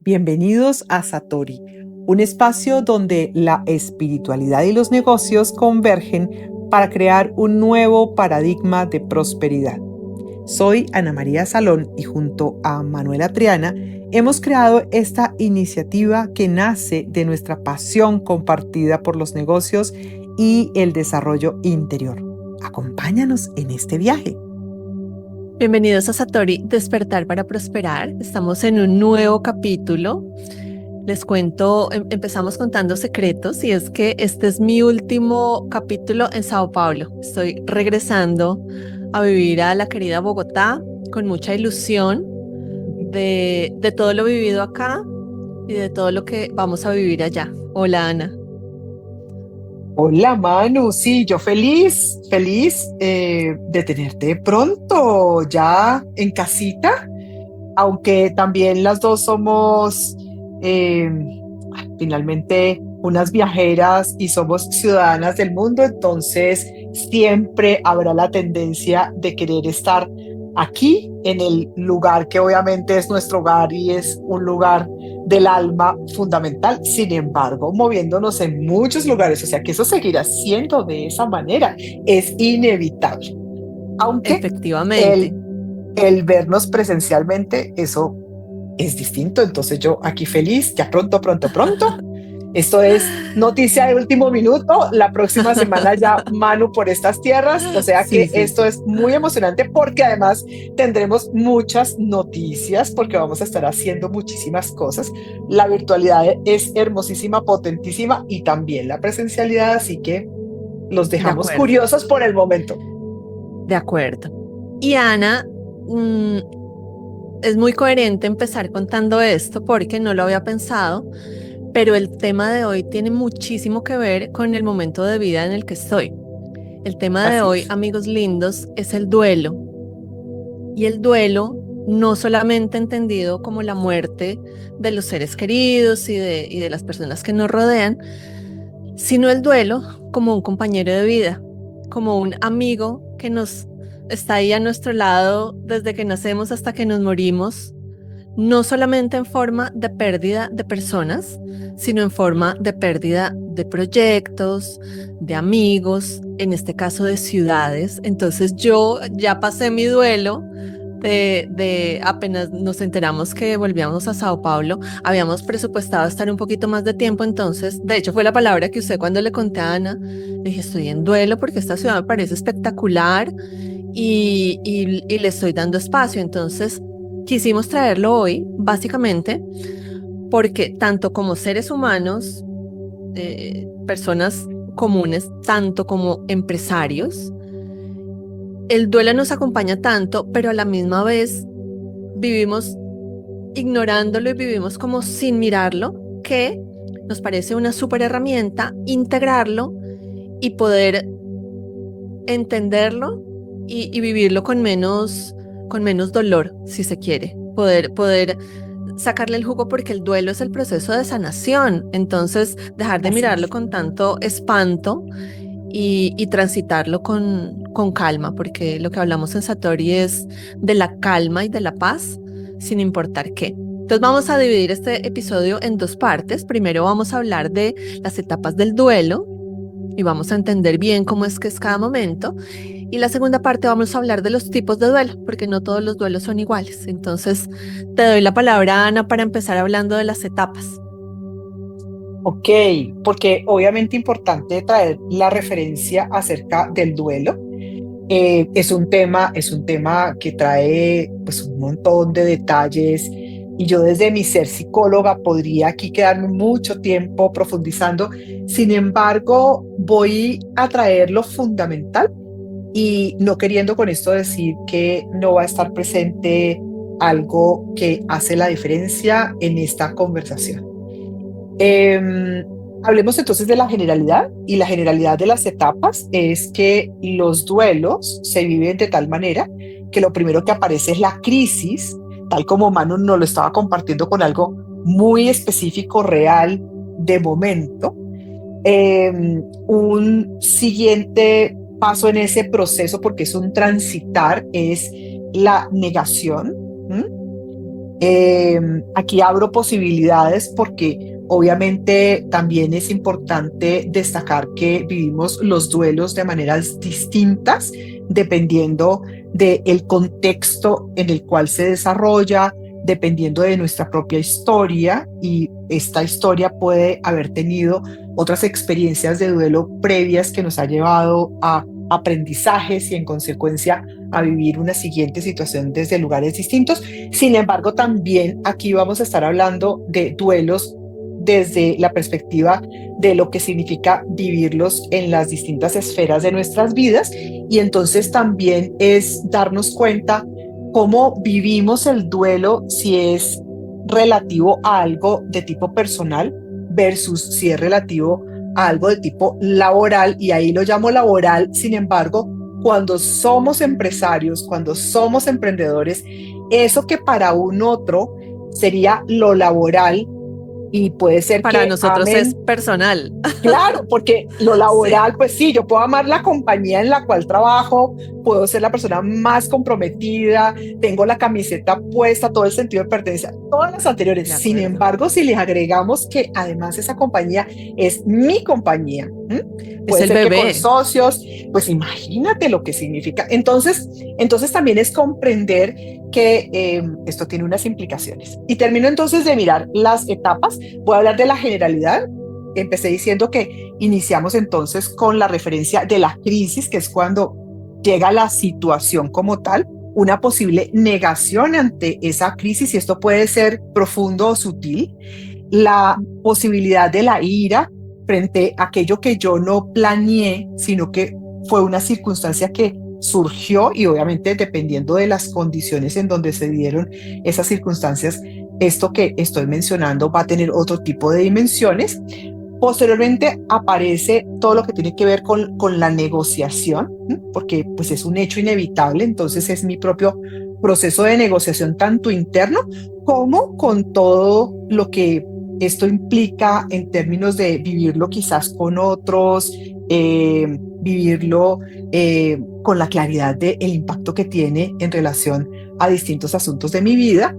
Bienvenidos a Satori, un espacio donde la espiritualidad y los negocios convergen para crear un nuevo paradigma de prosperidad. Soy Ana María Salón y junto a Manuela Triana hemos creado esta iniciativa que nace de nuestra pasión compartida por los negocios y el desarrollo interior. Acompáñanos en este viaje. Bienvenidos a Satori, Despertar para Prosperar. Estamos en un nuevo capítulo. Les cuento, empezamos contando secretos y es que este es mi último capítulo en Sao Paulo. Estoy regresando a vivir a la querida Bogotá con mucha ilusión de todo lo vivido acá y de todo lo que vamos a vivir allá. Hola, Ana. Hola Manu, sí, yo feliz de tenerte pronto ya en casita, aunque también las dos somos eh, finalmente unas viajeras y somos ciudadanas del mundo, entonces siempre habrá la tendencia de querer estar aquí en el lugar que obviamente es nuestro hogar y es un lugar del alma fundamental, sin embargo, moviéndonos en muchos lugares, o sea que eso seguirá siendo de esa manera, es inevitable, aunque Efectivamente. el, el vernos presencialmente, eso es distinto, entonces yo aquí feliz, ya pronto. Esto es noticia de último minuto. La próxima semana ya Manu por estas tierras. O sea Sí, que sí, esto sí. es muy emocionante porque además tendremos muchas noticias porque vamos a estar haciendo muchísimas cosas. La virtualidad es hermosísima, potentísima y también la presencialidad. Así que los De dejamos acuerdo, curiosos por el momento. de acuerdo. Y Ana, mm, es muy coherente empezar contando esto porque no lo había pensado, pero el tema de hoy tiene muchísimo que ver con el momento de vida en el que estoy. El tema de Así hoy, es. amigos lindos, es el duelo. Y el duelo no solamente entendido como la muerte de los seres queridos y de las personas que nos rodean, sino el duelo como un compañero de vida, como un amigo que nos está ahí a nuestro lado desde que nacemos hasta que nos morimos, no solamente en forma de pérdida de personas, sino en forma de pérdida de proyectos, de amigos, en este caso de ciudades. Entonces yo ya pasé mi duelo de apenas nos enteramos que volvíamos a Sao Paulo, habíamos presupuestado estar un poquito más de tiempo, entonces, de hecho fue la palabra que usé cuando le conté a Ana, le dije, estoy en duelo porque esta ciudad me parece espectacular y le estoy dando espacio, entonces quisimos traerlo hoy, básicamente, porque tanto como seres humanos, personas comunes, tanto como empresarios, el duelo nos acompaña tanto, pero a la misma vez vivimos ignorándolo y vivimos como sin mirarlo, que nos parece una súper herramienta integrarlo y poder entenderlo y vivirlo con menos dolor, si se quiere. Poder sacarle el jugo porque el duelo es el proceso de sanación. Entonces, dejar de Así mirarlo es. con tanto espanto y transitarlo con calma, porque lo que hablamos en Satori es de la calma y de la paz, sin importar qué. Entonces vamos a dividir este episodio en dos partes. Primero vamos a hablar de las etapas del duelo y vamos a entender bien cómo es que es cada momento. Y la segunda parte vamos a hablar de los tipos de duelo, porque no todos los duelos son iguales. Entonces te doy la palabra, Ana, para empezar hablando de las etapas. Ok, porque obviamente importante traer la referencia acerca del duelo. Es un tema que trae pues un montón de detalles y yo desde mi ser psicóloga podría aquí quedarme mucho tiempo profundizando. Sin embargo, voy a traer lo fundamental y no queriendo con esto decir que no va a estar presente algo que hace la diferencia en esta conversación. Em, Hablemos entonces de la generalidad y la generalidad de las etapas es que los duelos se viven de tal manera que lo primero que aparece es la crisis, tal como Manu nos lo estaba compartiendo con algo muy específico, real, de momento. Un siguiente paso en ese proceso, porque es un transitar, es la negación. ¿M? Aquí abro posibilidades porque obviamente también es importante destacar que vivimos los duelos de maneras distintas dependiendo del contexto en el cual se desarrolla, dependiendo de nuestra propia historia, y esta historia puede haber tenido otras experiencias de duelo previas que nos ha llevado a aprendizajes y en consecuencia a vivir una siguiente situación desde lugares distintos. Sin embargo, también aquí vamos a estar hablando de duelos desde la perspectiva de lo que significa vivirlos en las distintas esferas de nuestras vidas, y entonces también es darnos cuenta cómo vivimos el duelo, si es relativo a algo de tipo personal versus si es relativo a algo de tipo laboral, y ahí lo llamo laboral. Sin embargo, cuando somos empresarios, cuando somos emprendedores, eso que para un otro sería lo laboral, y puede ser Para que nosotros es amen. personal. Claro, porque lo Sí, laboral, pues sí, yo puedo amar la compañía en la cual trabajo, puedo ser la persona más comprometida, tengo la camiseta puesta, todo el sentido de pertenencia, todas las anteriores. de Sin acuerdo. embargo, si les agregamos que además esa compañía es mi compañía, Es puede el ser que con bebé. socios, pues imagínate lo que significa. Entonces también es comprender que esto tiene unas implicaciones. Y termino entonces de mirar las etapas. Voy a hablar de la generalidad. Empecé diciendo que iniciamos entonces con la referencia de la crisis, que es cuando llega la situación como tal, una posible negación ante esa crisis, y esto puede ser profundo o sutil, la posibilidad de la ira frente a aquello que yo no planeé, sino que fue una circunstancia que surgió, y obviamente dependiendo de las condiciones en donde se dieron esas circunstancias, esto que estoy mencionando va a tener otro tipo de dimensiones. Posteriormente aparece todo lo que tiene que ver con la negociación, porque pues es un hecho inevitable, entonces es mi propio proceso de negociación tanto interno como con todo lo que esto implica en términos de vivirlo quizás con otros, vivirlo con la claridad del impacto que tiene en relación a distintos asuntos de mi vida.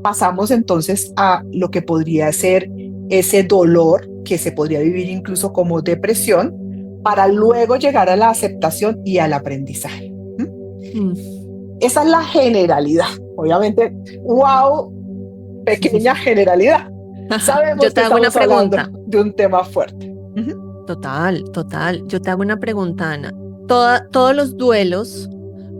Pasamos entonces a lo que podría ser ese dolor que se podría vivir incluso como depresión, para luego llegar a la aceptación y al aprendizaje. Mm. Esa es la generalidad. Obviamente, wow, pequeña generalidad. Yo Sabemos te que hago una estamos hablando pregunta. de un tema fuerte. Total, total. Yo te hago una pregunta, Ana. Todos los duelos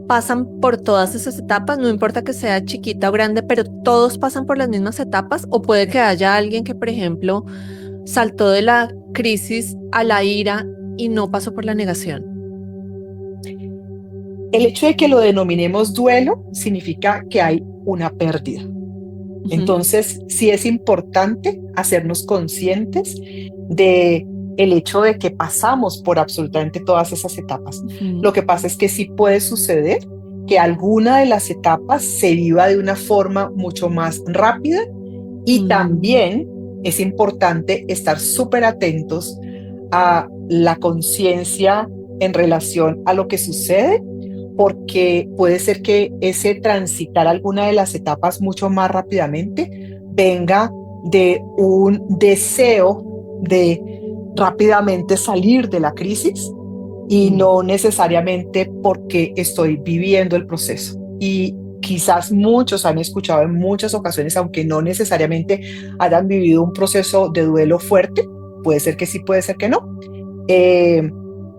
pasan por todas esas etapas, no importa que sea chiquita o grande, pero todos pasan por las mismas etapas, o puede que haya alguien que, por ejemplo, saltó de la crisis a la ira y no pasó por la negación. El hecho de que lo denominemos duelo significa que hay una pérdida. Ujú, Entonces, sí es importante hacernos conscientes de el hecho de que pasamos por absolutamente todas esas etapas. ujú, Lo que pasa es que sí puede suceder que alguna de las etapas se viva de una forma mucho más rápida, y mm, también es importante estar súper atentos a la conciencia en relación a lo que sucede, porque puede ser que ese transitar alguna de las etapas mucho más rápidamente venga de un deseo de rápidamente salir de la crisis, y mm, no necesariamente porque estoy viviendo el proceso. Y quizás muchos han escuchado en muchas ocasiones, aunque no necesariamente hayan vivido un proceso de duelo fuerte, puede ser que sí, puede ser que no, eh,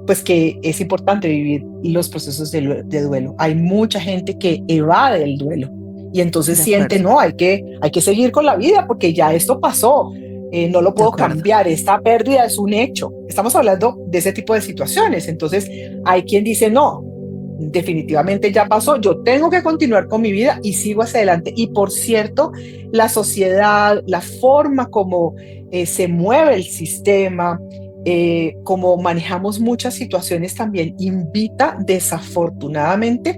pues que es importante vivir los procesos de duelo. Hay mucha gente que evade el duelo y entonces de siente, acuerdo, no, hay que seguir con la vida porque ya esto pasó, no lo de puedo acuerdo. cambiar, esta pérdida es un hecho. Estamos hablando de ese tipo de situaciones. Entonces hay quien dice, no, definitivamente ya pasó, yo tengo que continuar con mi vida y sigo hacia adelante. Y por cierto, la sociedad, la forma como se mueve el sistema, como manejamos muchas situaciones, también invita desafortunadamente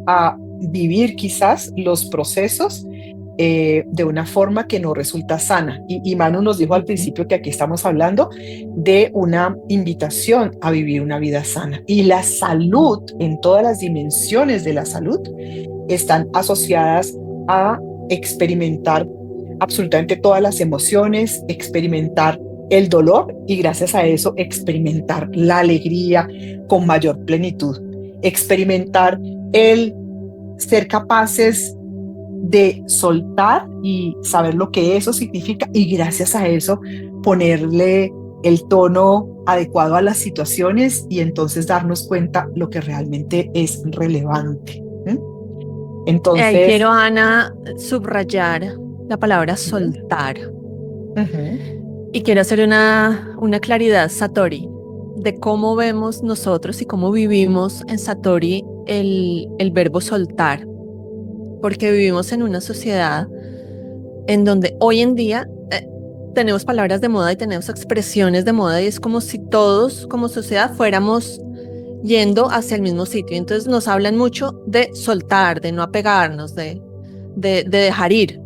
a vivir quizás los procesos de una forma que no resulta sana. Y Manu nos dijo al Ujú, principio que aquí estamos hablando de una invitación a vivir una vida sana. Y la mm, salud, en todas las dimensiones de la salud, están asociadas a experimentar absolutamente todas las emociones, experimentar el dolor y gracias a eso experimentar la alegría con mayor plenitud, experimentar el ser capaces de soltar y saber lo que eso significa y gracias a eso ponerle el tono adecuado a las situaciones y entonces darnos cuenta lo que realmente es relevante. ¿Mm? Ahí Entonces, quiero, Ana, subrayar la palabra ujú, soltar. ujú, Y quiero hacer una claridad, Satori, de cómo vemos nosotros y cómo vivimos en Satori el verbo soltar. Porque vivimos en una sociedad en donde hoy en día tenemos palabras de moda y tenemos expresiones de moda y es como si todos como sociedad fuéramos yendo hacia el mismo sitio. Entonces nos hablan mucho de soltar, de no apegarnos, de dejar ir.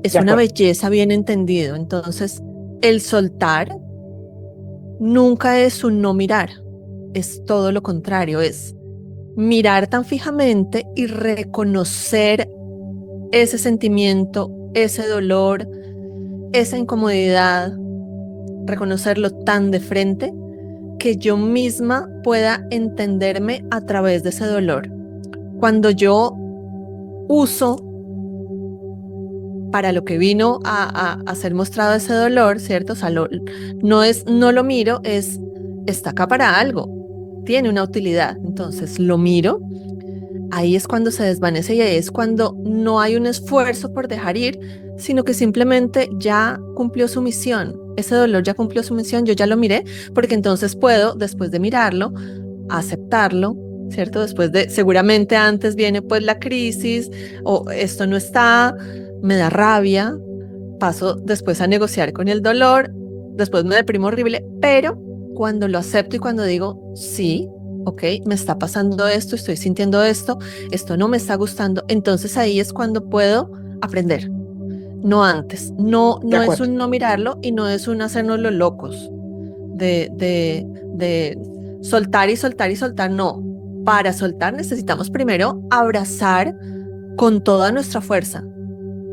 Es de una acuerdo. belleza bien entendido. Entonces, el soltar nunca es un no mirar, es todo lo contrario, es mirar tan fijamente y reconocer ese sentimiento, ese dolor, esa incomodidad, reconocerlo tan de frente que yo misma pueda entenderme a través de ese dolor. Cuando yo uso para lo que vino a ser mostrado ese dolor, ¿cierto? O sea, no lo miro, está acá para algo, tiene una utilidad. Entonces lo miro, ahí es cuando se desvanece y ahí es cuando no hay un esfuerzo por dejar ir, sino que simplemente ya cumplió su misión. Ese dolor ya cumplió su misión, yo ya lo miré, porque entonces puedo, después de mirarlo, aceptarlo, ¿cierto? Después de, seguramente antes viene pues la crisis o esto no está, me da rabia, paso después a negociar con el dolor, después me deprimo horrible, pero cuando lo acepto y cuando digo, sí, ok, me está pasando esto, estoy sintiendo esto no me está gustando, entonces ahí es cuando puedo aprender, no antes, no, De no es acuerdo. un no mirarlo y no es un hacernos los locos de soltar y soltar y soltar, no. Para soltar necesitamos primero abrazar con toda nuestra fuerza,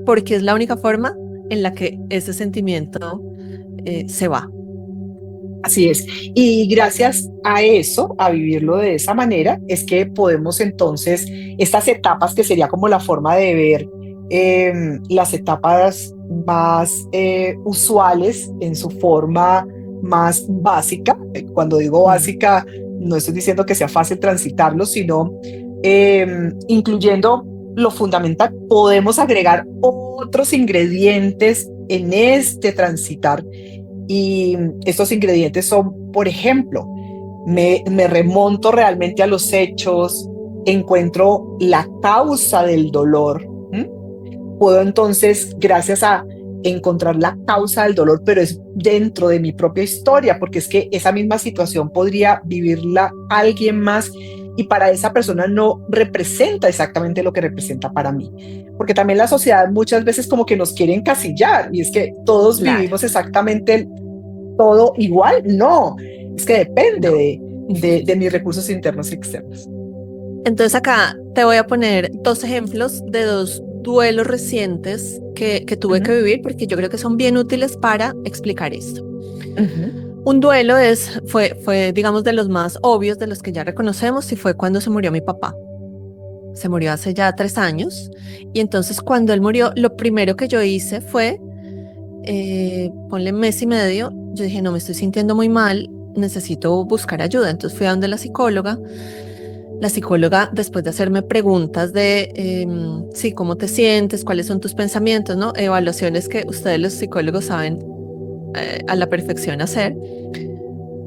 porque es la única forma en la que ese sentimiento se va. Así es. Y gracias a eso, a vivirlo de esa manera, es que podemos entonces, estas etapas que sería como la forma de ver las etapas más usuales en su forma más básica. Cuando digo Mm. básica, no estoy diciendo que sea fácil transitarlo, sino incluyendo lo fundamental, podemos agregar otros ingredientes en este transitar y estos ingredientes son, por ejemplo, me remonto realmente a los hechos, encuentro la causa del dolor. ¿M? Puedo entonces, gracias a encontrar la causa del dolor, pero es dentro de mi propia historia, porque es que esa misma situación podría vivirla alguien más y para esa persona no representa exactamente lo que representa para mí. Porque también la sociedad muchas veces como que nos quiere encasillar y es que todos Claro, vivimos exactamente todo igual. No, es que depende no. de mis recursos internos y externos. Entonces acá te voy a poner dos ejemplos de dos duelos recientes que tuve que Ujú, vivir porque yo creo que son bien útiles para explicar esto. ujú, Un duelo fue, digamos, de los más obvios, de los que ya reconocemos, y fue cuando se murió mi papá. Se murió hace ya 3 años. Y entonces cuando él murió, lo primero que yo hice fue, ponle mes y medio, yo dije, no, me estoy sintiendo muy mal, necesito buscar ayuda. Entonces fui a donde la psicóloga. La psicóloga, después de hacerme preguntas de, sí, ¿cómo te sientes? ¿Cuáles son tus pensamientos? ¿No? Evaluaciones que ustedes los psicólogos saben a la perfección hacer.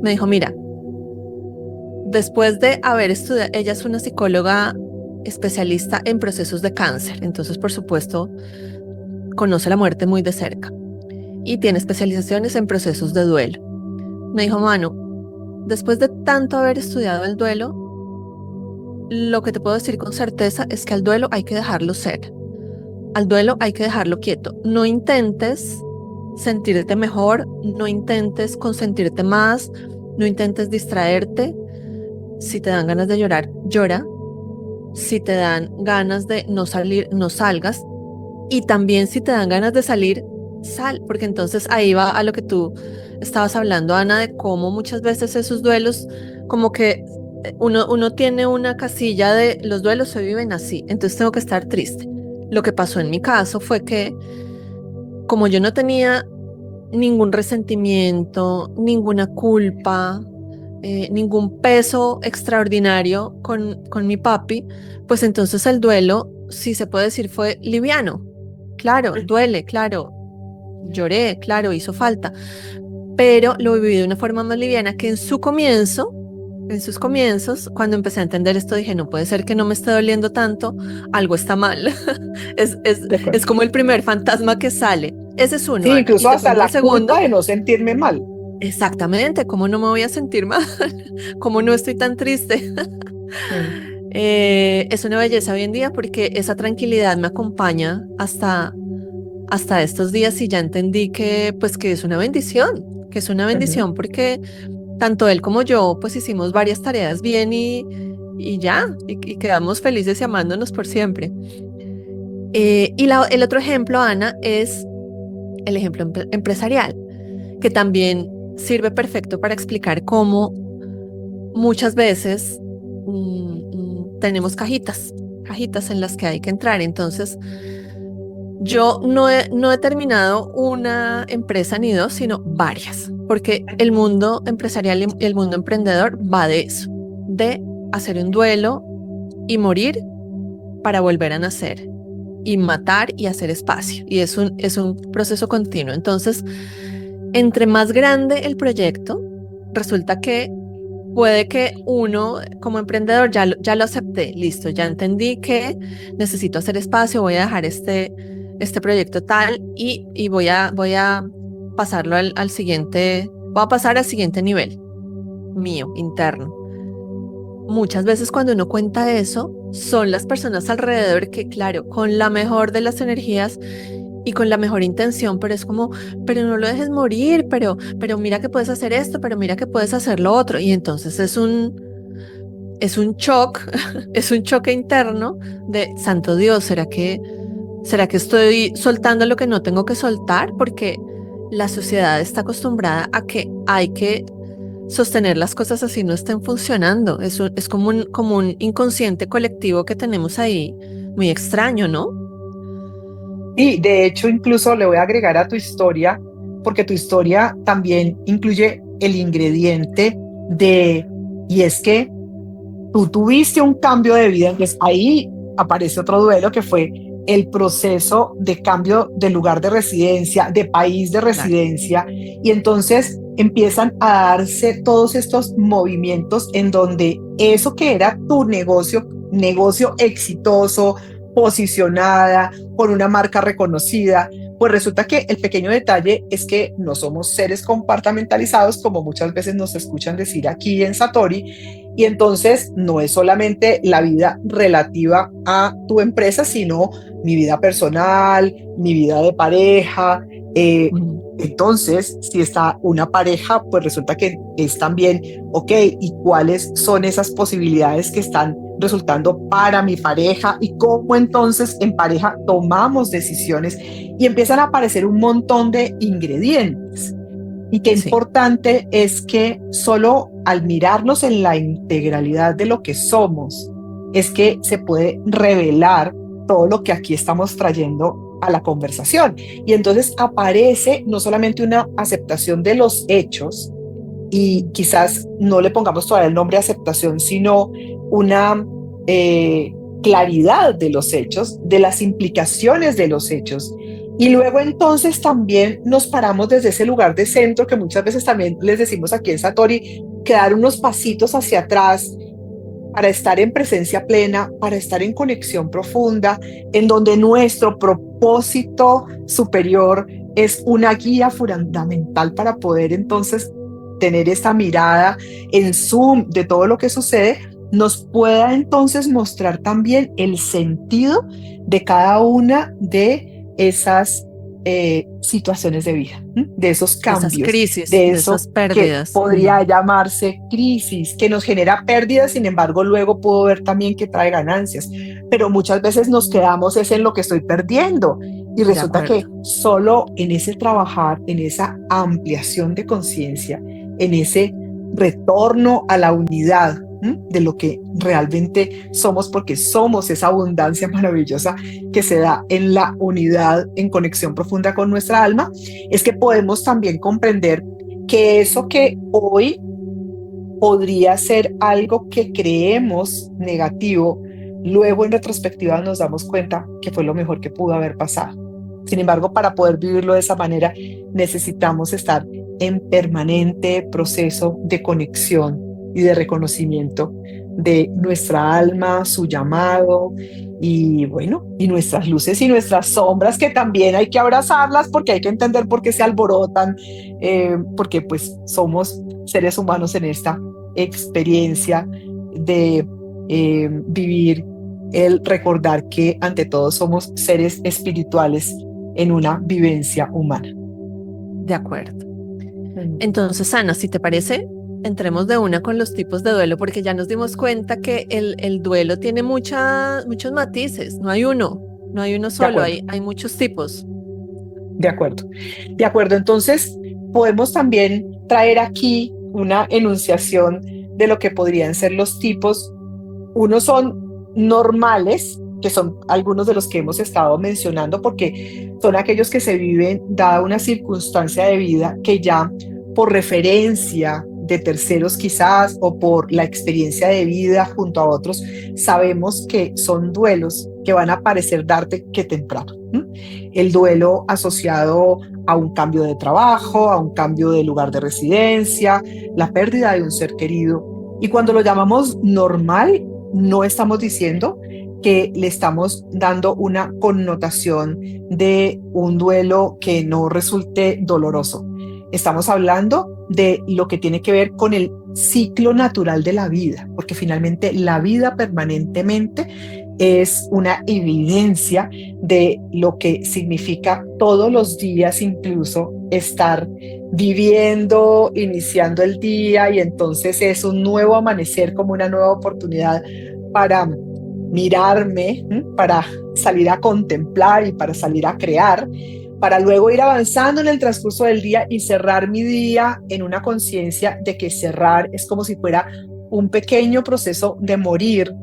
Me dijo, mira, después de haber estudiado, ella es una psicóloga especialista en procesos de cáncer, entonces por supuesto conoce la muerte muy de cerca y tiene especializaciones en procesos de duelo. Me dijo, Manu, después de tanto haber estudiado el duelo, lo que te puedo decir con certeza es que al duelo hay que dejarlo ser, al duelo hay que dejarlo quieto. No intentes sentirte mejor, no intentes consentirte más, no intentes distraerte. Si te dan ganas de llorar, llora. Si te dan ganas de no salir, no salgas. Y también si te dan ganas de salir, sal, porque entonces ahí va a lo que tú estabas hablando, Ana, de cómo muchas veces esos duelos, como que uno tiene una casilla de los duelos se viven así, entonces tengo que estar triste. Lo que pasó en mi caso fue que como yo no tenía ningún resentimiento, ninguna culpa, ningún peso extraordinario con mi papi, pues entonces el duelo, si se puede decir, fue liviano. Claro, duele, claro, lloré, claro, hizo falta, pero lo viví de una forma más liviana que en sus comienzos, cuando empecé a entender esto, dije, no puede ser que no me esté doliendo tanto, algo está mal. De acuerdo. Es como el primer fantasma que sale. Ese es uno, Sí, Ana. Y incluso te hasta cuento el la segundo. culpa de no sentirme mal. Exactamente, ¿cómo no me voy a sentir mal? ¿Cómo no estoy tan triste? Mm. Es una belleza hoy en día porque esa tranquilidad me acompaña hasta estos días y ya entendí que pues que es una bendición, que es una Ujú. bendición porque tanto él como yo pues hicimos varias tareas bien y ya, y quedamos felices y amándonos por siempre. El otro ejemplo, Ana, es el ejemplo empresarial, que también sirve perfecto para explicar cómo muchas veces tenemos cajitas en las que hay que entrar. Entonces, yo no he terminado una empresa ni dos, sino varias, porque el mundo empresarial y el mundo emprendedor va de eso, de hacer un duelo y morir para volver a nacer y matar y hacer espacio. Y es un proceso continuo. Entonces, entre más grande el proyecto, resulta que puede que uno como emprendedor ya lo acepté, listo, ya entendí que necesito hacer espacio, voy a dejar este proyecto tal y voy a pasarlo al siguiente, voy a pasar al siguiente nivel mío, interno. Muchas veces cuando uno cuenta eso, son las personas alrededor que, claro, con la mejor de las energías y con la mejor intención, pero es como, pero no lo dejes morir, pero mira que puedes hacer esto, pero mira que puedes hacer lo otro. Y entonces es un shock, es un choque interno de, santo Dios, ¿será que estoy soltando lo que no tengo que soltar? Porque la sociedad está acostumbrada a que hay que sostener las cosas así no estén funcionando. Es como un inconsciente colectivo que tenemos ahí, muy extraño, ¿no? Y de hecho, incluso le voy a agregar a tu historia, porque tu historia también incluye el ingrediente de, y es que tú tuviste un cambio de vida, entonces ahí aparece otro duelo que fue el proceso de cambio de lugar de residencia, de país de Claro. residencia, y entonces empiezan a darse todos estos movimientos en donde eso que era tu negocio, negocio exitoso, posicionada, con una marca reconocida, pues resulta que el pequeño detalle es que no somos seres compartamentalizados, como muchas veces nos escuchan decir aquí en Satori, y entonces no es solamente la vida relativa a tu empresa, sino mi vida personal, mi vida de pareja. Mm. Entonces, si está una pareja, pues resulta que es también, ok, ¿y cuáles son esas posibilidades que están resultando para mi pareja? ¿Y cómo entonces en pareja tomamos decisiones? Y empiezan a aparecer un montón de ingredientes. Y qué Sí. importante es que solo al mirarnos en la integralidad de lo que somos, es que se puede revelar todo lo que aquí estamos trayendo a la conversación. Y entonces aparece no solamente una aceptación de los hechos, y quizás no le pongamos todavía el nombre de aceptación, sino una claridad de los hechos, de las implicaciones de los hechos. Y luego entonces también nos paramos desde ese lugar de centro que muchas veces también les decimos aquí en Satori, que dar unos pasitos hacia atrás para estar en presencia plena, para estar en conexión profunda, en donde nuestro propósito superior es una guía fundamental para poder entonces tener esta mirada en zoom de todo lo que sucede, nos pueda entonces mostrar también el sentido de cada una de esas situaciones de vida, de esos De esas cambios, crisis, de de eso esas que pérdidas. podría llamarse crisis, que nos genera pérdidas, sin embargo, luego puedo ver también que trae ganancias, pero muchas veces nos quedamos es en lo que estoy perdiendo Y De resulta que acuerdo. solo en ese trabajar, en esa ampliación de conciencia, en ese retorno a la unidad, de lo que realmente somos, porque somos esa abundancia maravillosa que se da en la unidad, en conexión profunda con nuestra alma, es que podemos también comprender que eso que hoy podría ser algo que creemos negativo, luego en retrospectiva nos damos cuenta que fue lo mejor que pudo haber pasado. Sin embargo, para poder vivirlo de esa manera, necesitamos estar en permanente proceso de conexión y de reconocimiento de nuestra alma, su llamado y bueno, y nuestras luces y nuestras sombras, que también hay que abrazarlas porque hay que entender por qué se alborotan, porque pues somos seres humanos en esta experiencia de vivir el recordar que ante todo somos seres espirituales en una vivencia humana. De acuerdo. Mm. Entonces, Ana, si te parece, entremos de una con los tipos de duelo, porque ya nos dimos cuenta que el duelo tiene muchos matices, no hay uno De solo, acuerdo, hay muchos tipos. de acuerdo, de acuerdo. Entonces, podemos también traer aquí una enunciación de lo que podrían ser los tipos. Unos son normales, que son algunos de los que hemos estado mencionando, porque son aquellos que se viven dada una circunstancia de vida que ya por referencia de terceros quizás o por la experiencia de vida junto a otros, sabemos que son duelos que van a parecer darte que temprano. El duelo asociado a un cambio de trabajo, a un cambio de lugar de residencia, la pérdida de un ser querido. Y cuando lo llamamos normal, no estamos diciendo que le estamos dando una connotación de un duelo que no resulte doloroso. Estamos hablando de lo que tiene que ver con el ciclo natural de la vida, porque finalmente la vida permanentemente es una evidencia de lo que significa todos los días, incluso estar viviendo, iniciando el día, y entonces es un nuevo amanecer como una nueva oportunidad para mirarme, para salir a contemplar y para salir a crear, para luego ir avanzando en el transcurso del día y cerrar mi día en una conciencia de que cerrar es como si fuera un pequeño proceso de morir,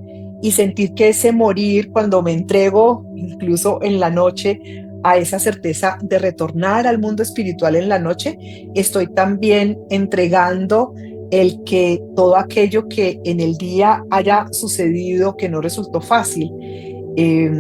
y sentir que ese morir, cuando me entrego incluso en la noche a esa certeza de retornar al mundo espiritual en la noche, estoy también entregando el que todo aquello que en el día haya sucedido que no resultó fácil, eh,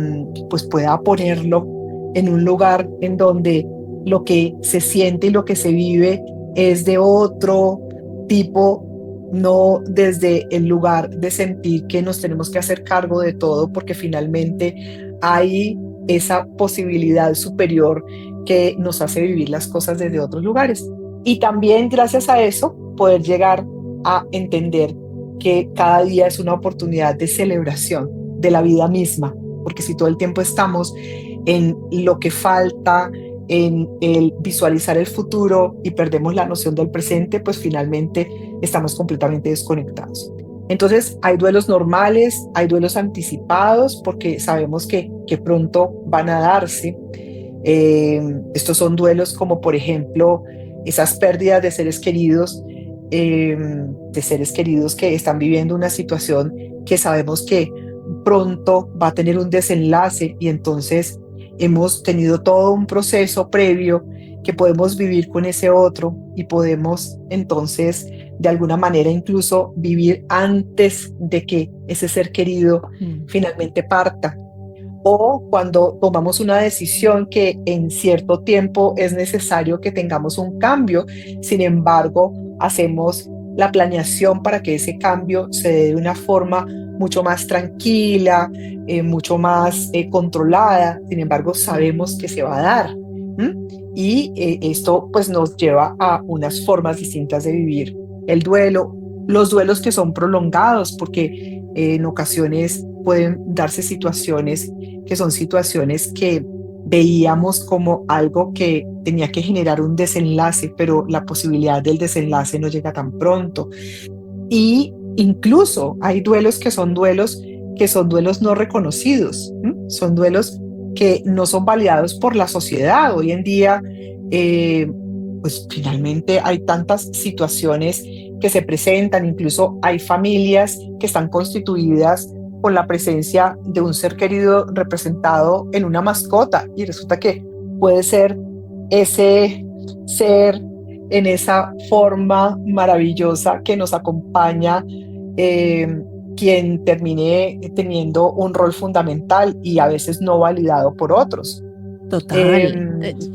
pues pueda ponerlo en un lugar en donde lo que se siente y lo que se vive es de otro tipo, no desde el lugar de sentir que nos tenemos que hacer cargo de todo, porque finalmente hay esa posibilidad superior que nos hace vivir las cosas desde otros lugares. Y también gracias a eso poder llegar a entender que cada día es una oportunidad de celebración de la vida misma, porque si todo el tiempo estamos en lo que falta, en el visualizar el futuro y perdemos la noción del presente, pues finalmente estamos completamente desconectados. Entonces hay duelos normales, hay duelos anticipados, porque sabemos que pronto van a darse. Estos son duelos como por ejemplo esas pérdidas de seres queridos que están viviendo una situación que sabemos que pronto va a tener un desenlace, y entonces hemos tenido todo un proceso previo que podemos vivir con ese otro, y podemos entonces de alguna manera incluso vivir antes de que ese ser querido finalmente parta. O cuando tomamos una decisión que en cierto tiempo es necesario que tengamos un cambio, sin embargo, hacemos la planeación para que ese cambio se dé de una forma mucho más tranquila, mucho más controlada. Sin embargo, sabemos que se va a dar. Y esto pues nos lleva a unas formas distintas de vivir el duelo, los duelos que son prolongados, porque en ocasiones pueden darse situaciones que son situaciones que veíamos como algo que tenía que generar un desenlace, pero la posibilidad del desenlace no llega tan pronto. Y incluso hay duelos que son duelos no reconocidos, son duelos que no son validados por la sociedad. Hoy en día, pues finalmente hay tantas situaciones que se presentan, incluso hay familias que están constituidas con la presencia de un ser querido representado en una mascota y resulta que puede ser ese ser en esa forma maravillosa que nos acompaña, eh, quien termine teniendo un rol fundamental y a veces no validado por otros. Total. Eh,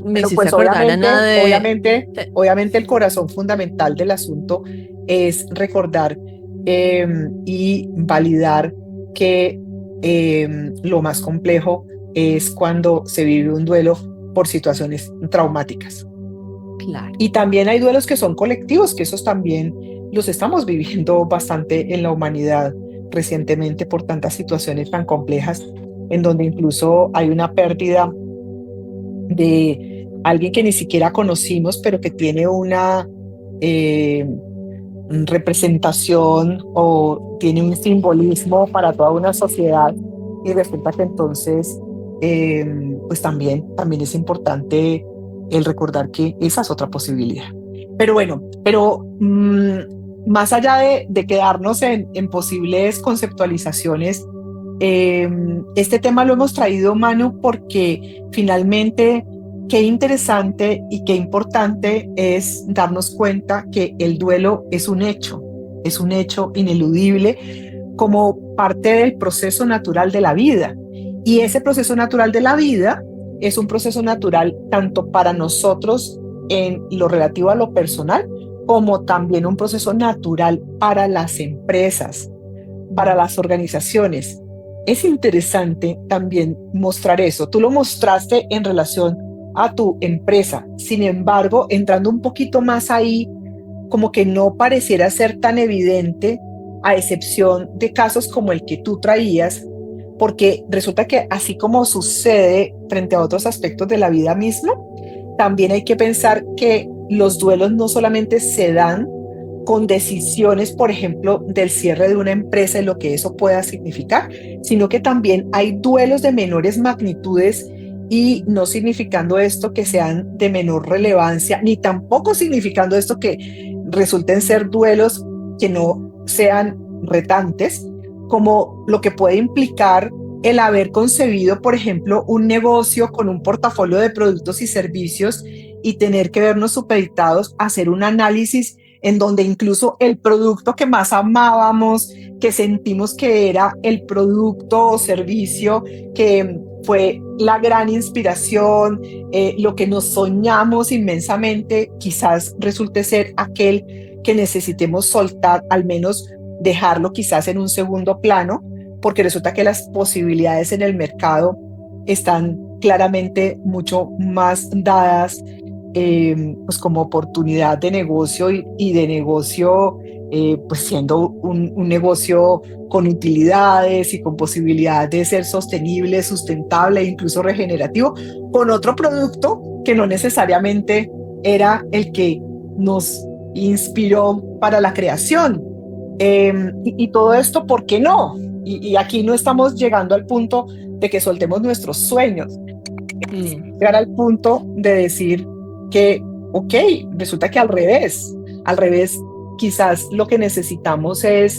Me pero hiciste pues acordar, Ana, de- obviamente el corazón fundamental del asunto es recordar, y validar que, lo más complejo es cuando se vive un duelo por situaciones traumáticas. claro. Y también hay duelos que son colectivos, que esos también los estamos viviendo bastante en la humanidad recientemente por tantas situaciones tan complejas, en donde incluso hay una pérdida de alguien que ni siquiera conocimos, pero que tiene una, eh, representación o tiene un simbolismo para toda una sociedad y resulta que entonces, eh, pues también es importante el recordar que esa es otra posibilidad. Pero bueno, más allá de quedarnos en posibles conceptualizaciones, este tema lo hemos traído, Manu, porque finalmente qué interesante y qué importante es darnos cuenta que el duelo es un hecho ineludible como parte del proceso natural de la vida. Y ese proceso natural de la vida es un proceso natural tanto para nosotros en lo relativo a lo personal, como también un proceso natural para las empresas, para las organizaciones. Es interesante también mostrar eso. Tú lo mostraste en relación a tu empresa. Sin embargo, entrando un poquito más ahí, como que no pareciera ser tan evidente, a excepción de casos como el que tú traías, porque resulta que así como sucede frente a otros aspectos de la vida misma, también hay que pensar que los duelos no solamente se dan con decisiones, por ejemplo, del cierre de una empresa y lo que eso pueda significar, sino que también hay duelos de menores magnitudes y no significando esto que sean de menor relevancia, ni tampoco significando esto que resulten ser duelos que no sean retantes, como lo que puede implicar el haber concebido, por ejemplo, un negocio con un portafolio de productos y servicios y tener que vernos supeditados a hacer un análisis en donde incluso el producto que más amábamos, que sentimos que era el producto o servicio que fue la gran inspiración, lo que nos soñamos inmensamente, quizás resulte ser aquel que necesitemos soltar, al menos dejarlo quizás en un segundo plano, porque resulta que las posibilidades en el mercado están claramente mucho más dadas, pues como oportunidad de negocio y de negocio, pues siendo un negocio con utilidades y con posibilidad de ser sostenible, sustentable e incluso regenerativo, con otro producto que no necesariamente era el que nos inspiró para la creación. Y todo esto, ¿por qué no? Y aquí no estamos llegando al punto de que soltemos nuestros sueños, Mm. llegar al punto de decir que, ok, resulta que al revés, quizás lo que necesitamos eh,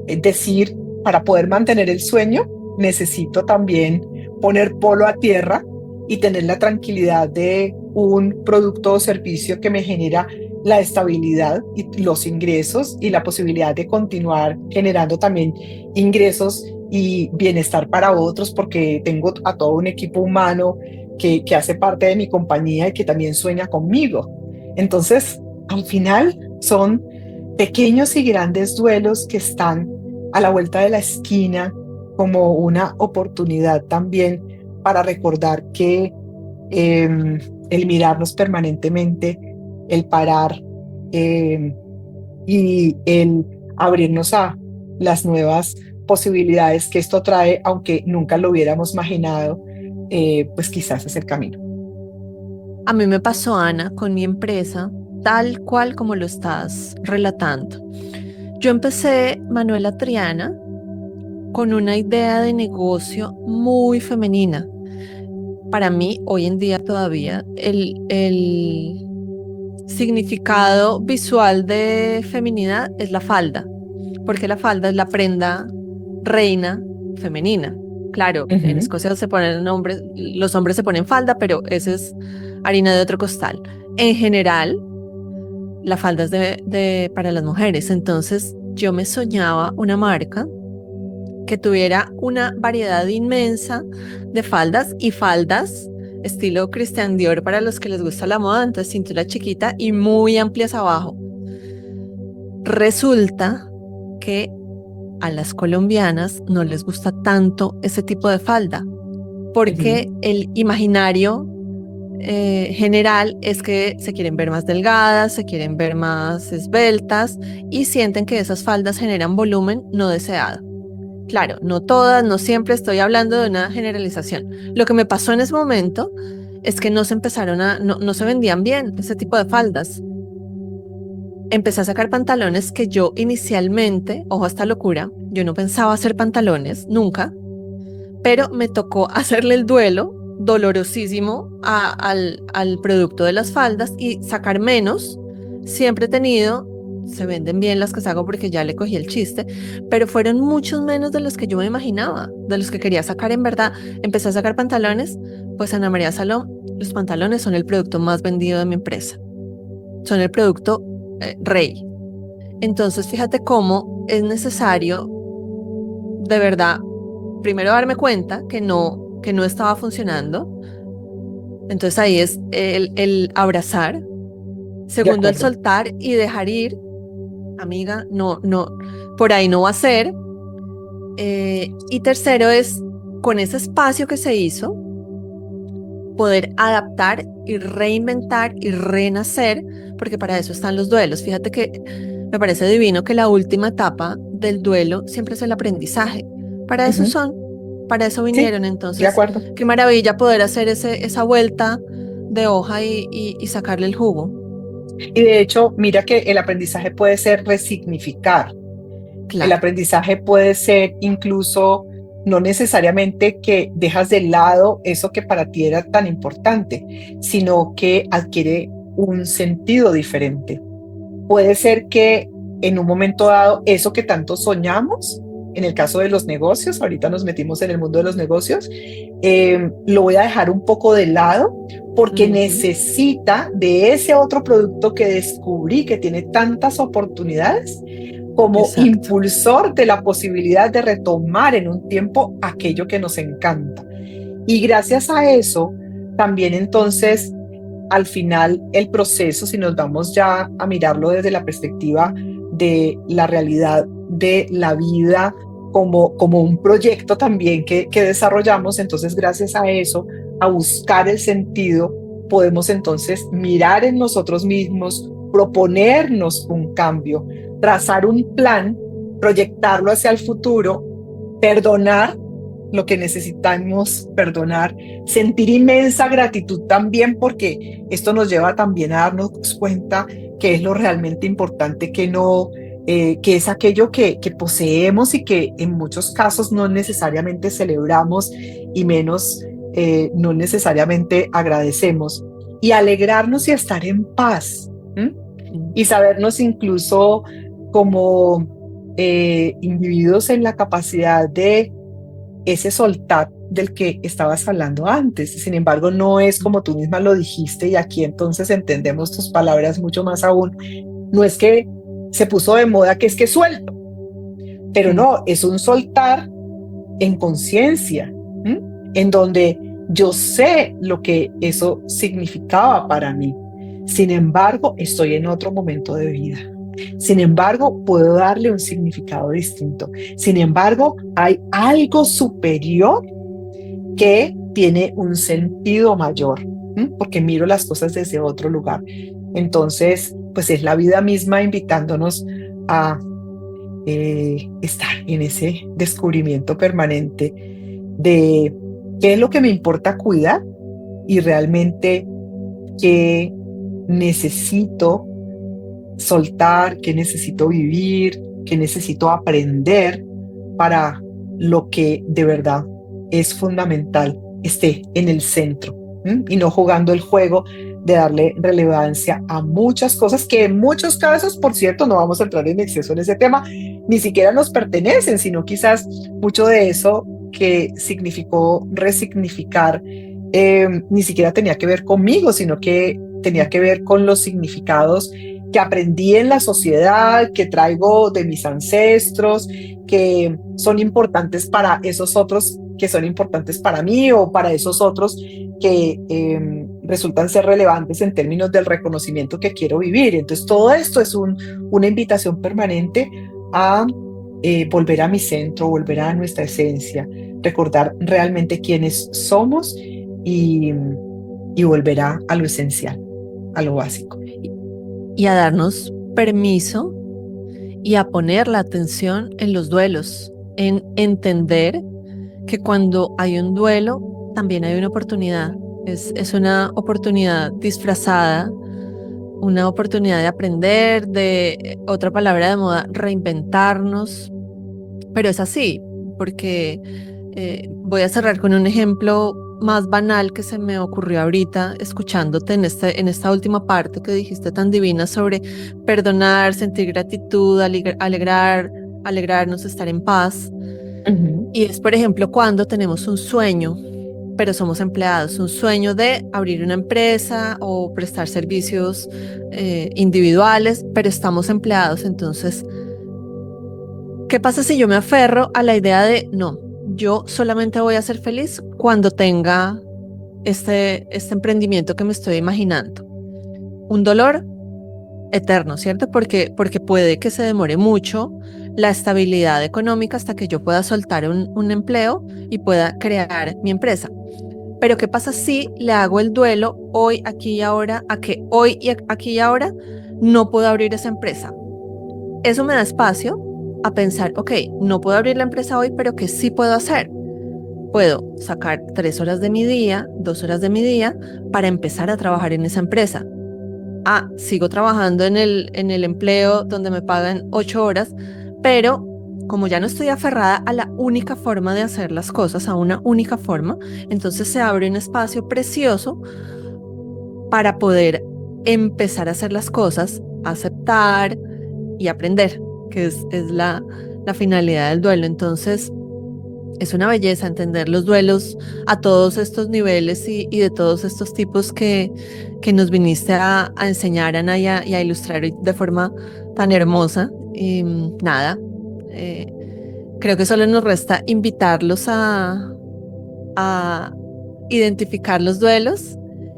decir, para poder mantener el sueño, necesito también poner polo a tierra y tener la tranquilidad de un producto o servicio que me genera la estabilidad y los ingresos y la posibilidad de continuar generando también ingresos y bienestar para otros, porque tengo a todo un equipo humano que hace parte de mi compañía y que también sueña conmigo. Entonces, al final son pequeños y grandes duelos que están a la vuelta de la esquina como una oportunidad también para recordar que, el mirarnos permanentemente, el parar, eh, y el abrirnos a las nuevas posibilidades que esto trae, aunque nunca lo hubiéramos imaginado, pues quizás es el camino. A mí me pasó, Ana, con mi empresa, tal cual como lo estás relatando. Yo empecé, Manuela Triana, con una idea de negocio muy femenina. Para mí, hoy en día todavía, el significado visual de feminidad es la falda, porque la falda es la prenda reina femenina. Claro, en Ujú. Escocia se ponen hombres, los hombres se ponen falda, pero esa es harina de otro costal. En general, la falda es para las mujeres. Entonces, yo me soñaba una marca que tuviera una variedad inmensa de faldas y faldas estilo Christian Dior para los que les gusta la moda, entonces cintura chiquita y muy amplias abajo. Resulta que a las colombianas no les gusta tanto ese tipo de falda, porque Ujú. el imaginario general es que se quieren ver más delgadas, se quieren ver más esbeltas y sienten que esas faldas generan volumen no deseado. Claro, no todas, no siempre estoy hablando de una generalización. Lo que me pasó en ese momento es que no se vendían bien ese tipo de faldas. Empecé a sacar pantalones que yo inicialmente, ojo a esta locura, yo no pensaba hacer pantalones, nunca, pero me tocó hacerle el duelo dolorosísimo al producto de las faldas y sacar menos. Siempre he tenido, se venden bien las que saco porque ya le cogí el chiste, pero fueron muchos menos de los que yo me imaginaba, de los que quería sacar en verdad. Empecé a sacar pantalones, pues Ana María Salón, los pantalones son el producto más vendido de mi empresa, son el producto rey. Entonces, fíjate cómo es necesario, de verdad, primero darme cuenta que no estaba funcionando. Entonces ahí es el abrazar. De Segundo, el acuerdo. soltar y dejar ir. Amiga, no, no, por ahí no va a ser. Y tercero es, con ese espacio que se hizo, poder adaptar y reinventar y renacer, porque para eso están los duelos. Fíjate que me parece divino que la última etapa del duelo siempre es el aprendizaje. Para eso Ujú. son, para eso Sí, vinieron. de Entonces, acuerdo. qué maravilla poder hacer esa vuelta de hoja y sacarle el jugo. Y de hecho, mira que el aprendizaje puede ser resignificar. El Claro, aprendizaje puede ser incluso no necesariamente que dejas de lado eso que para ti era tan importante, sino que adquiere un sentido diferente. Puede ser que en un momento dado eso que tanto soñamos, en el caso de los negocios, ahorita nos metimos en el mundo de los negocios, lo voy a dejar un poco de lado porque ujú, necesita de ese otro producto que descubrí que tiene tantas oportunidades como exacto. impulsor de la posibilidad de retomar en un tiempo aquello que nos encanta. Y gracias a eso, también entonces, al final, el proceso, si nos vamos ya a mirarlo desde la perspectiva de la realidad de la vida como un proyecto también que desarrollamos, entonces gracias a eso, a buscar el sentido, podemos entonces mirar en nosotros mismos, proponernos un cambio, trazar un plan, proyectarlo hacia el futuro, perdonar lo que necesitamos perdonar, sentir inmensa gratitud también, porque esto nos lleva también a darnos cuenta que es lo realmente importante, que no, que es aquello que poseemos y que en muchos casos no necesariamente celebramos y menos no necesariamente agradecemos. Y alegrarnos y estar en paz. ¿M? Mm. Y sabernos incluso como individuos en la capacidad de ese soltar del que estabas hablando antes. Sin embargo, no es como tú misma lo dijiste y aquí entonces entendemos tus palabras mucho más aún. No es que se puso de moda que es que suelto, pero Mm. no, es un soltar en conciencia, en donde yo sé lo que eso significaba para mí. Sin embargo, estoy en otro momento de vida. Sin embargo, puedo darle un significado distinto. Sin embargo, hay algo superior que tiene un sentido mayor, porque miro las cosas desde otro lugar. Entonces, pues es la vida misma invitándonos a estar en ese descubrimiento permanente de qué es lo que me importa cuidar y realmente qué necesito soltar, qué necesito vivir, qué necesito aprender para lo que de verdad es fundamental esté en el centro, y no jugando el juego de darle relevancia a muchas cosas que en muchos casos, por cierto, no vamos a entrar en exceso en ese tema, ni siquiera nos pertenecen, sino quizás mucho de eso que significó resignificar, ni siquiera tenía que ver conmigo, sino que tenía que ver con los significados que aprendí en la sociedad, que traigo de mis ancestros, que son importantes para esos otros que son importantes para mí, o para esos otros que resultan ser relevantes en términos del reconocimiento que quiero vivir. Entonces todo esto es una invitación permanente a volver a mi centro, volver a nuestra esencia, recordar realmente quiénes somos, y, y volver a lo esencial, a lo básico. Y a darnos permiso y a poner la atención en los duelos, en entender que cuando hay un duelo también hay una oportunidad. Es una oportunidad disfrazada, una oportunidad de aprender, de otra palabra de moda, reinventarnos. Pero es así, porque voy a cerrar con un ejemplo más banal que se me ocurrió ahorita escuchándote en esta última parte que dijiste tan divina sobre perdonar, sentir gratitud, alegrarnos, estar en paz. Uh-huh. Y es, por ejemplo, cuando tenemos un sueño, pero somos empleados, un sueño de abrir una empresa o prestar servicios individuales, pero estamos empleados. Entonces, ¿qué pasa si yo me aferro a la idea de no, yo solamente voy a ser feliz cuando tenga este emprendimiento que me estoy imaginando? Un dolor eterno, ¿cierto? Porque puede que se demore mucho la estabilidad económica hasta que yo pueda soltar un empleo y pueda crear mi empresa. Pero ¿qué pasa si le hago el duelo hoy, aquí y ahora, a que hoy y aquí y ahora no puedo abrir esa empresa? Eso me da espacio a pensar, ok, no puedo abrir la empresa hoy, pero ¿qué sí puedo hacer? Puedo sacar 3 horas de mi día, 2 horas de mi día para empezar a trabajar en esa empresa. Sigo trabajando en el empleo donde me pagan 8 horas, pero como ya no estoy aferrada a la única forma de hacer las cosas, a una única forma, entonces se abre un espacio precioso para poder empezar a hacer las cosas, aceptar y aprender, que es la finalidad del duelo. Entonces, es una belleza entender los duelos a todos estos niveles y de todos estos tipos que nos viniste a enseñar, Ana, y a ilustrar de forma tan hermosa. Y nada, creo que solo nos resta invitarlos a identificar los duelos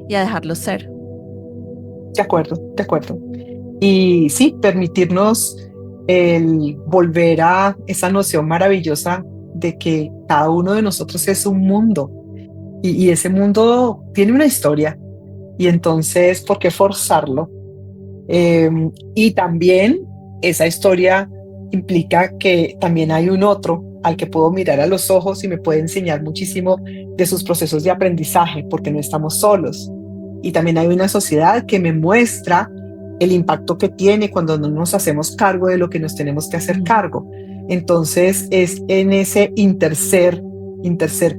y a dejarlos ser. De acuerdo, de acuerdo. Y sí, permitirnos el volver a esa noción maravillosa de que cada uno de nosotros es un mundo, y ese mundo tiene una historia, y entonces, ¿por qué forzarlo? Y también esa historia implica que también hay un otro al que puedo mirar a los ojos y me puede enseñar muchísimo de sus procesos de aprendizaje, porque no estamos solos. Y también hay una sociedad que me muestra el impacto que tiene cuando no nos hacemos cargo de lo que nos tenemos que hacer cargo. Entonces es en ese interser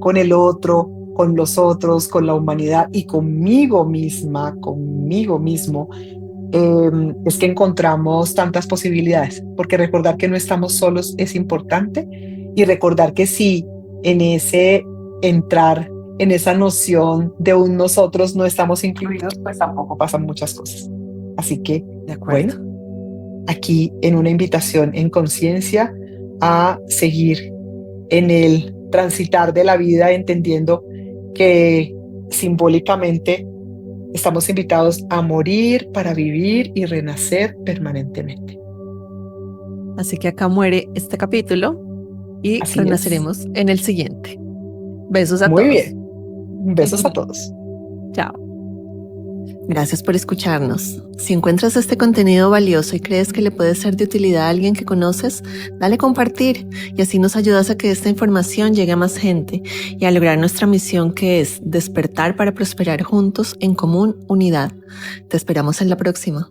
con el otro, con los otros, con la humanidad y conmigo misma, conmigo mismo, es que encontramos tantas posibilidades, porque recordar que no estamos solos es importante, y recordar que si en ese entrar en esa noción de un nosotros no estamos incluidos, pues tampoco pasan muchas cosas. Así que, De acuerdo. bueno, aquí en una invitación en conciencia a seguir en el transitar de la vida, entendiendo que simbólicamente estamos invitados a morir para vivir y renacer permanentemente. Así que acá muere este capítulo y Así renaceremos en el siguiente. Besos a Muy todos. bien. Besos a todos. Chao. Gracias por escucharnos. Si encuentras este contenido valioso y crees que le puede ser de utilidad a alguien que conoces, dale compartir, y así nos ayudas a que esta información llegue a más gente y a lograr nuestra misión, que es despertar para prosperar juntos en común unidad. Te esperamos en la próxima.